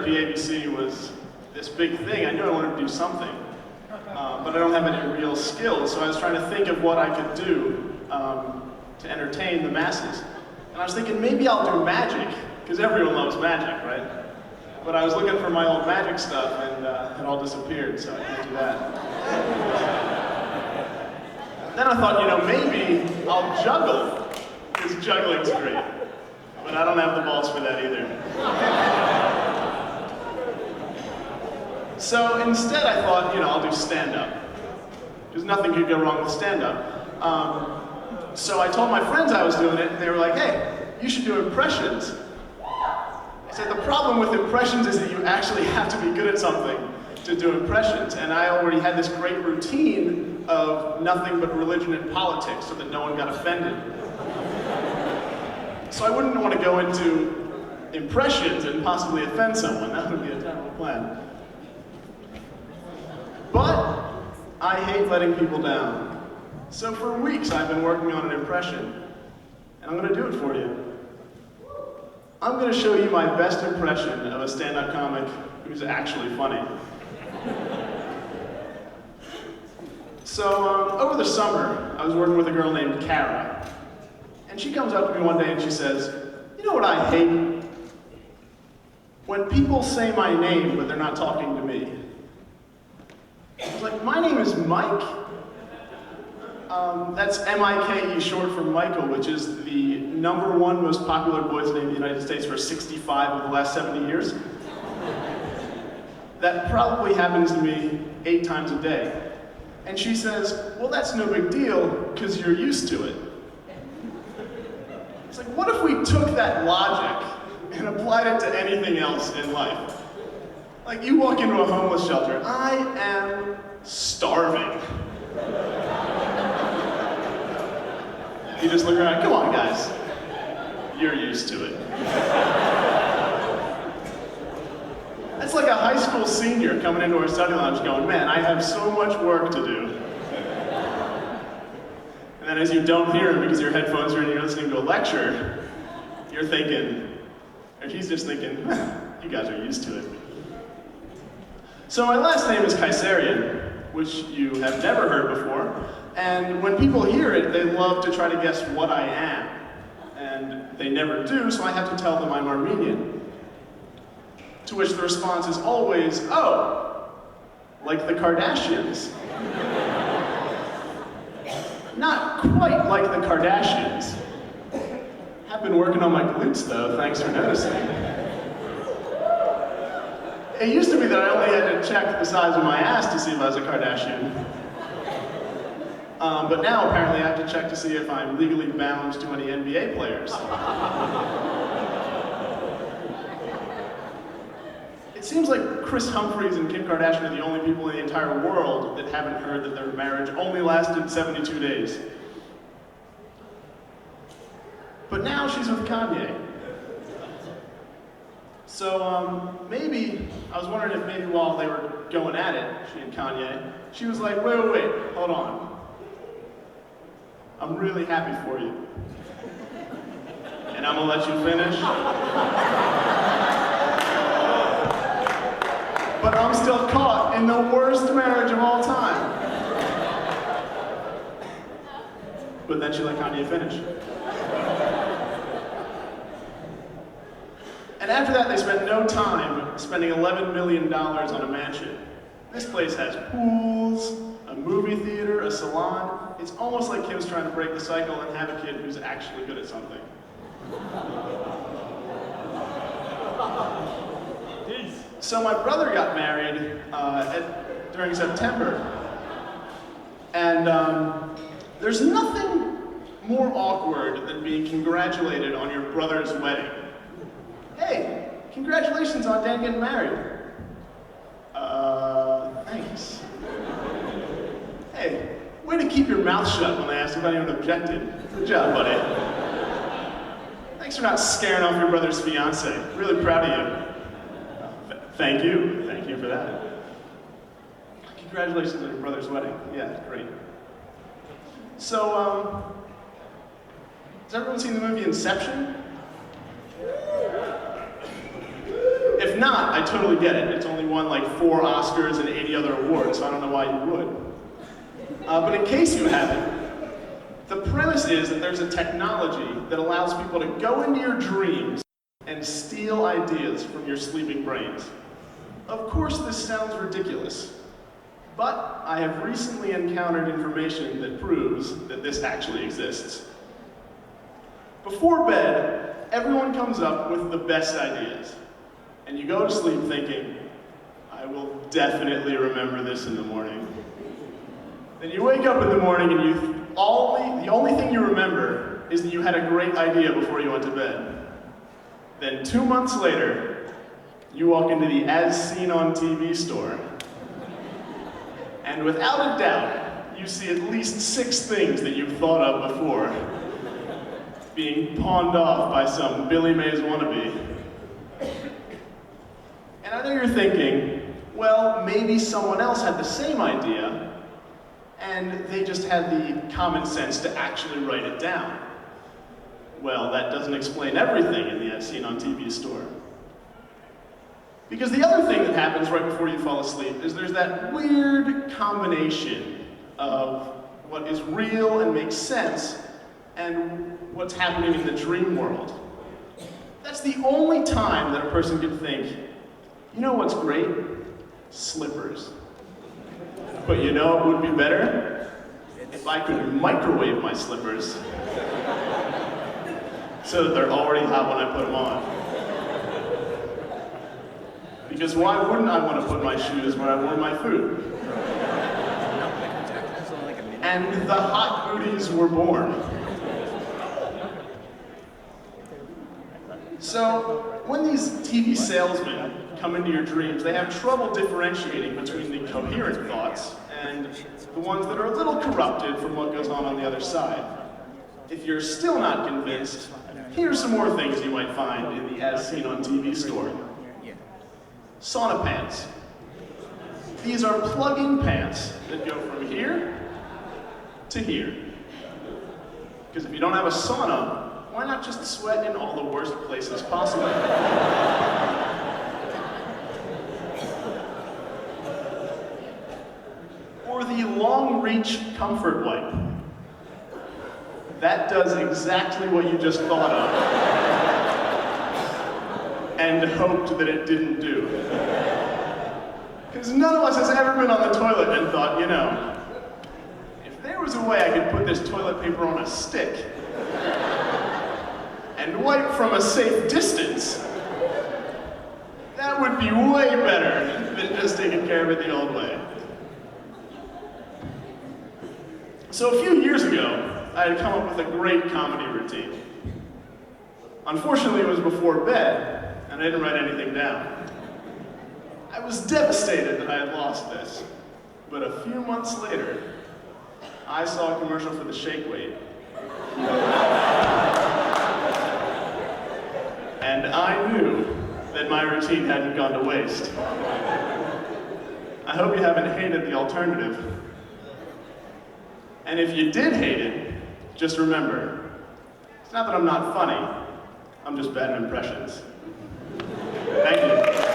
PABC was this big thing. I knew I wanted to do something, but I don't have any real skills, so I was trying to think of what I could do to entertain the masses. And I was thinking, maybe I'll do magic, because everyone loves magic, right? But I was looking for my old magic stuff, and it all disappeared, so I can't do that. Then I thought, maybe I'll juggle, because juggling's great. But I don't have the balls for that either. So instead I thought, I'll do stand-up. Because nothing could go wrong with stand-up. So I told my friends I was doing it, and they were like, hey, you should do impressions. I said, the problem with impressions is that you actually have to be good at something to do impressions. And I already had this great routine of nothing but religion and politics so that no one got offended. So I wouldn't want to go into impressions and possibly offend someone. That would be a terrible plan. But I hate letting people down. So for weeks I've been working on an impression, and I'm going to do it for you. I'm going to show you my best impression of a stand-up comic who's actually funny. So over the summer, I was working with a girl named Kara. And she comes up to me one day and she says, you know what I hate? When people say my name, but they're not talking to me. I was like, my name is Mike. That's M-I-K-E, short for Michael, which is the #1 most popular boy's name in the United States for 65 of the last 70 years. That probably happens to me 8 times a day. And she says, well, that's no big deal, because you're used to it. It's like, what if we took that logic and applied it to anything else in life? Like, you walk into a homeless shelter, I am starving. You just look around, come on guys, you're used to it. That's like a high school senior coming into our study lounge going, man, I have so much work to do. And then as you don't hear him because your headphones are in and you're listening to a lecture, you're thinking, or he's just thinking, you guys are used to it. So my last name is Kaiserian, which you have never heard before. And when people hear it, they love to try to guess what I am. And they never do, so I have to tell them I'm Armenian. To which the response is always, oh, like the Kardashians. Not quite like the Kardashians. I've been working on my glutes though, thanks for noticing. It used to be that I only had to check the size of my ass to see if I was a Kardashian. But now apparently I have to check to see if I'm legally bound to any NBA players. It seems like Chris Humphries and Kim Kardashian are the only people in the entire world that haven't heard that their marriage only lasted 72 days. But now she's with Kanye. So maybe, I was wondering if maybe while they were going at it, she and Kanye, she was like, wait, hold on. I'm really happy for you. And I'm gonna let you finish. But I'm still caught in the worst marriage of all time. But then she let Kanye finish. And after that, they spent no time spending $11 million on a mansion. This place has pools, a movie theater, a salon. It's almost like Kim's trying to break the cycle and have a kid who's actually good at something. So my brother got married during September. And there's nothing more awkward than being congratulated on your brother's wedding. Hey, congratulations on Dan getting married. Thanks. Hey, way to keep your mouth shut when they asked if anyone objected. Good job, buddy. Thanks for not scaring off your brother's fiance. Really proud of you. Thank you for that. Congratulations on your brother's wedding. Yeah, great. So, has everyone seen the movie Inception? If if not, I totally get it. It's only won like 4 Oscars and 80 other awards, so I don't know why you would. But in case you haven't, the premise is that there's a technology that allows people to go into your dreams and steal ideas from your sleeping brains. Of course, this sounds ridiculous, but I have recently encountered information that proves that this actually exists. Before bed, everyone comes up with the best ideas, and you go to sleep thinking, I will definitely remember this in the morning. Then you wake up in the morning and the only thing you remember is that you had a great idea before you went to bed. Then 2 months later, you walk into the As Seen on TV store, and without a doubt, you see at least 6 things that you've thought of before being pawned off by some Billy Mays wannabe. And I know you're thinking, well, maybe someone else had the same idea, and they just had the common sense to actually write it down. Well, that doesn't explain everything in the As Seen on TV store. Because the other thing that happens right before you fall asleep is there's that weird combination of what is real and makes sense and what's happening in the dream world. That's the only time that a person can think, you know what's great? Slippers. But you know it would be better? If I could microwave my slippers so that they're already hot when I put them on. Because why wouldn't I want to put my shoes where I warm my food? And the hot booties were born. So, when these TV salesmen come into your dreams, they have trouble differentiating between the coherent thoughts and the ones that are a little corrupted from what goes on the other side. If you're still not convinced, here's some more things you might find in the As Seen on TV store. Sauna pants. These are plug-in pants that go from here to here. Because if you don't have a sauna, why not just sweat in all the worst places possible? Or the long-reach comfort wipe. That does exactly what you just thought of and hoped that it didn't do. Because none of us has ever been on the toilet and thought, you know, if there was a way I could put this toilet paper on a stick and wipe from a safe distance, that would be way better than just taking care of it the old way. So a few years ago, I had come up with a great comedy routine. Unfortunately, it was before bed, and I didn't write anything down. I was devastated that I had lost this, but a few months later, I saw a commercial for the Shake Weight. And I knew that my routine hadn't gone to waste. I hope you haven't hated the alternative. And if you did hate it, just remember, it's not that I'm not funny, I'm just bad at impressions. Thank you.